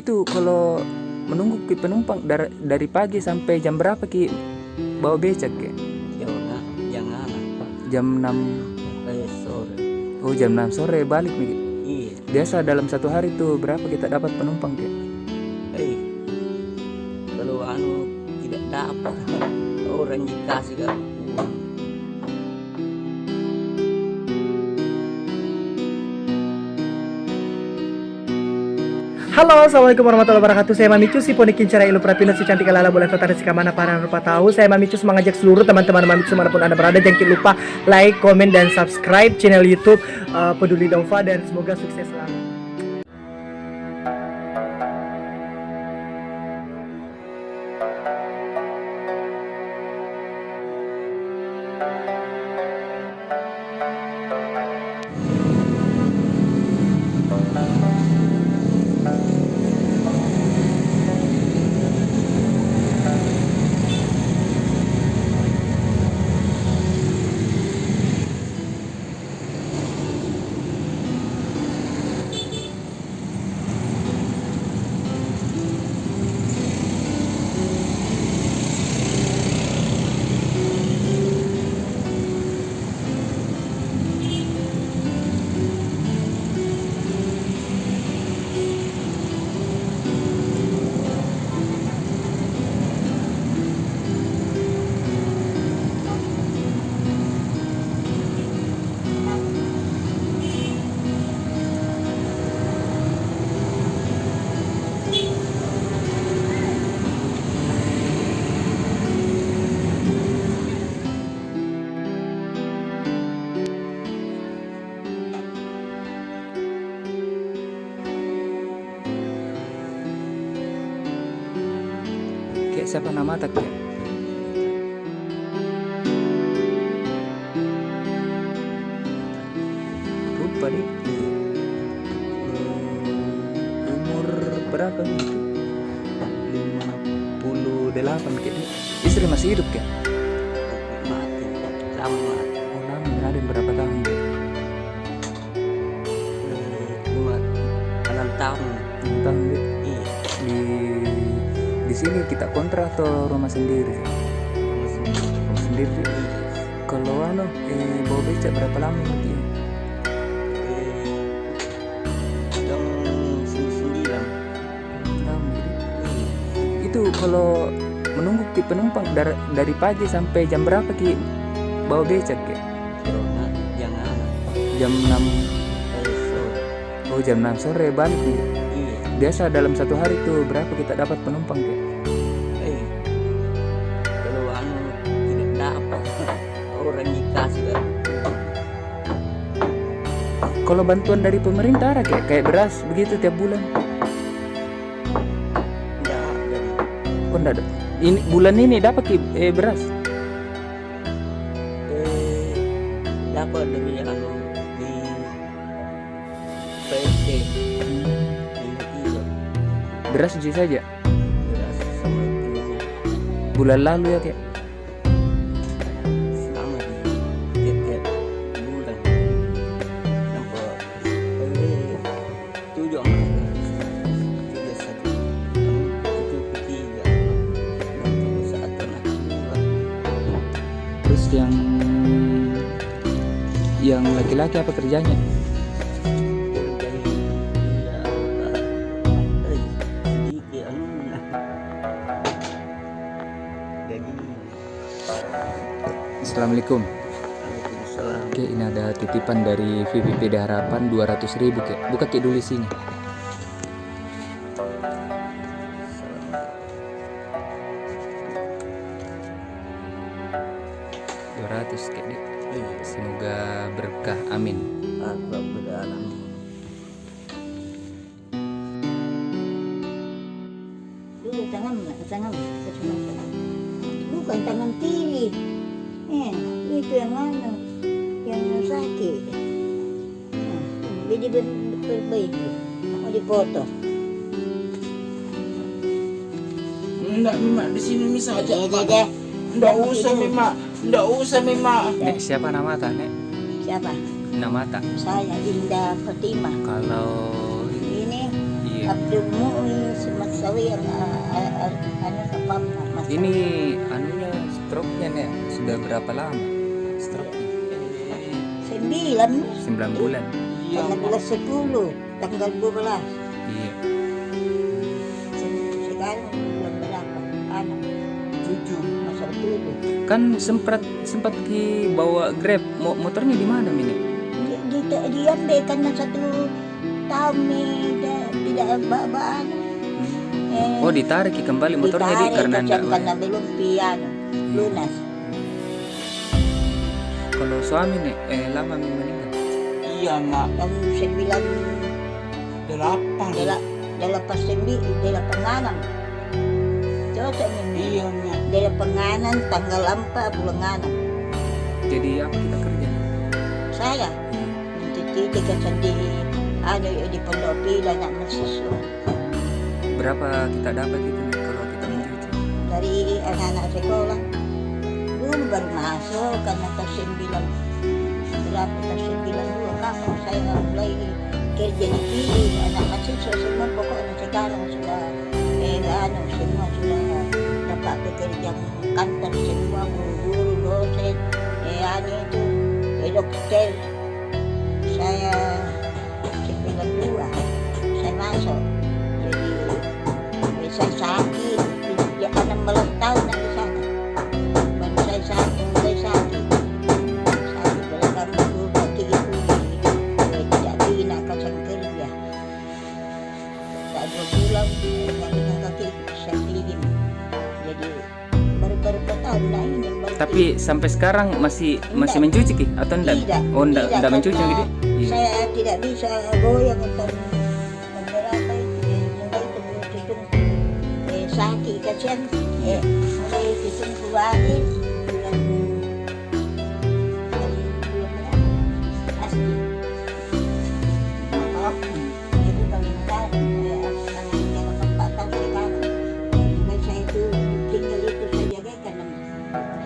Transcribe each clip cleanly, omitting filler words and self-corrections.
Itu kalau menunggu penumpang dari pagi sampai jam berapa Ki bawa becak ya? Jangan Jam 6. sore. Oh, jam 6 sore balik nih. Iya. Biasa dalam satu hari tuh berapa kita dapat penumpang Ki? Kalau tidak dapat orang dikasih kan. Halo, assalamualaikum warahmatullahi wabarakatuh. Saya Mamicu, si ponikin cara ilu prapina si cantik lala boleh total resika mana para rupa tahu. Saya Mamicu mengajak seluruh teman-teman Mamicu manapun anda berada, jangan lupa like, komen, dan subscribe channel YouTube Peduli Dova, dan semoga sukses selalu. Kayak siapa nama tak ya? Lupa deh. Umur berapa gitu? 58 kayaknya. Istri masih hidup kan? Mati. Lama. Oh, lama. Ada berapa tahun dia? 6 tahun. 6 tahun dia. Iya. Di sini kita kontrak atau rumah sendiri? Rumah sendiri. Kalau bawa becak berapa lama nanti? Yang 9. Lama. Itu kalau menunggu penumpang dari pagi sampai jam berapa Ki bawa becak ya? Jangan Jam 6. sore. Oh, jam 6 sore balik nih. Iya. Biasa dalam satu hari tuh berapa kita dapat penumpang ya? Kalau tidak dapat orang dikasih kan. Kalau bantuan dari pemerintah ada kayak beras begitu tiap bulan? Oh, enggak ada. Ini bulan ini dapat Ki beras? Dapat dari di PST. Beras uji saja. Beras sama kilo. Bulan lalu ya kayak. Sama di tiap bulan. Sampai 7 31. Itu ketiga. Dan saat tengah bulan. Terus yang laki-laki apa kerjanya? Assalamualaikum. Oke, ini ada titipan dari VVPD Harapan 200.000 Kek. Buka Kek dulu isinya. Kek. Semoga berkah, amin. Tangan bukan tangan kiri, itu yang mana, yang sakit. Jadi perbaiki, mau dipotong. Enggak Mima, di sini Mima saja. Deh. Enggak usah Mima, enggak usah Mima. Nek, siapa nama tak, Nek? Siapa? Nama tak? Saya Indah Fatimah. Kalau Ini iya Abdul Muiz Matsawi yang ano sa pamna. Ini anunya stroke-nya nih sudah berapa lama? Stroke-nya 9 bulan. Iya, Tanggal 10, tanggal 12. Iya. Sekarang bulan berapa? Anak 7, masa 7. Kan sempat bawa Grab. Motornya di mana Mine? Diambil karena 1 tahun nih tidak baan. Oh ditarik kembali motornya di karena enggak. Karena belum piano lunas. Kalau suami nih lama meninggal. iya mak. Tahun 8. dalam penganan. Cocok ini. Iya mak. Dalam penganan tanggal 4 bulan 6. Jadi apa kita kerja? Saya titik sendiri ada di Pondok Pila nak mahasiswa. Berapa kita dapat itu nih kalau kita mencuci? Dari anak-anak sekolah dulu baru masuk karena tahun 92 kapan saya mulai kerja di sini anak mahasiswa semua pokoknya sekarang sudah semua sudah dapat pekerjaan kantor semua guru dosen itu dokter. Saya 92 saya masuk jadi saya sakit ya 16 tahun di sana baru saya sakit belakang itu kaki itu tidak bina kacang kerja tak 2 bulan dengan kaki saya selidin jadi baru tahun nah ini baru Tapi sampai sekarang masih mencuci Ki? Atau enggak? Oh enggak mencuci karena gitu? Iya. Saya tidak bisa goyang untuk beberapa itu mulai tutung sakit kasihan mulai tutung keluarin bulan asli itu paling sekarang dalam 4 tahun sekarang mulai saya itu tinggal itu saya jaga karena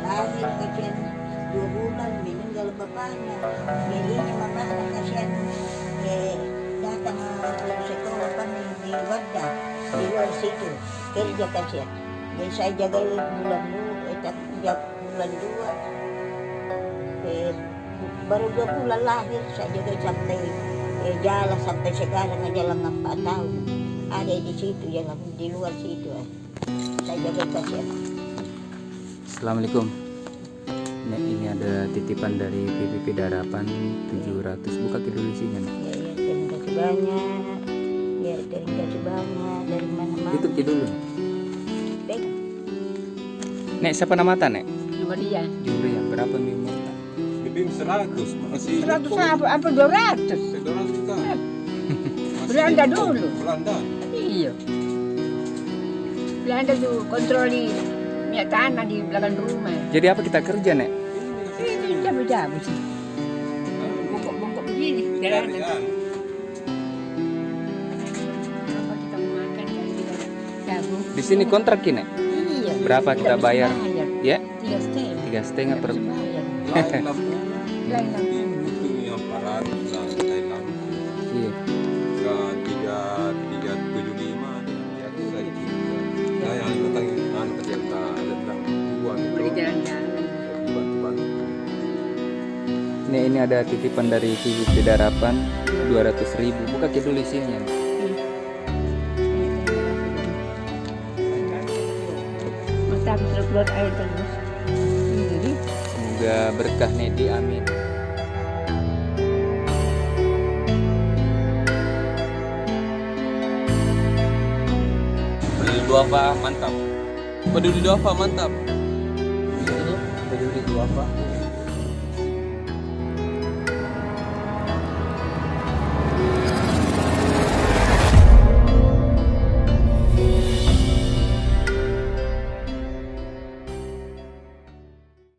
lahir kasihan 2 bulan meninggal bapaknya jadi ini mamanya kasihan datang sekolah kami di Wadah di luar situ kerja kasihan jadi saya jaga bulan 2 baru 2 bulan lahir saya jaga sampai jalan sampai sekarang jalan 4 tahun ada di situ jalan di luar situ saya jaga kasihan. Assalamualaikum. Nek, ini ada titipan dari PPP Darapan 700. Buka dulu isinya Nek. Terima kasih banyak. Terima kasih banyak dari mana-mana. Tutup dulu. Baik. Nek, siapa nama ta Nek? Jumaria. Jumaria. Berapa mimpi? Lebih 100 masih 100 apa 200? 200 juta. Belanda dulu. Belanda. Iya. Belanda tuh kontroli minyak tanah di belakang rumah. Jadi apa kita kerja Nek? Ini jabu-jabu sih. Bongkok-bongkok begini. Dari Apa kita mau makan kalau kita jabu? Di sini kontrak Ki Nek? Iya. Berapa kita bayar? Ya? 3,5. 3,5 per. lain lah. Lain lah. Itu yang 400 lah lain lah. Iya. Ke 375 di atas lagi. Nah yang tentang ternyata ada tentang ribuan Boleh itu. jalan-jalan. Bantu-bantu. Ini ada titipan dari PPP Darapan 200.000. Buka dulu isinya. Masa aku keluar air terus. Jadi Semoga berkah Nedi, amin. Peduli duafa mantap. Peduli duafa mantap. Peduli duafa.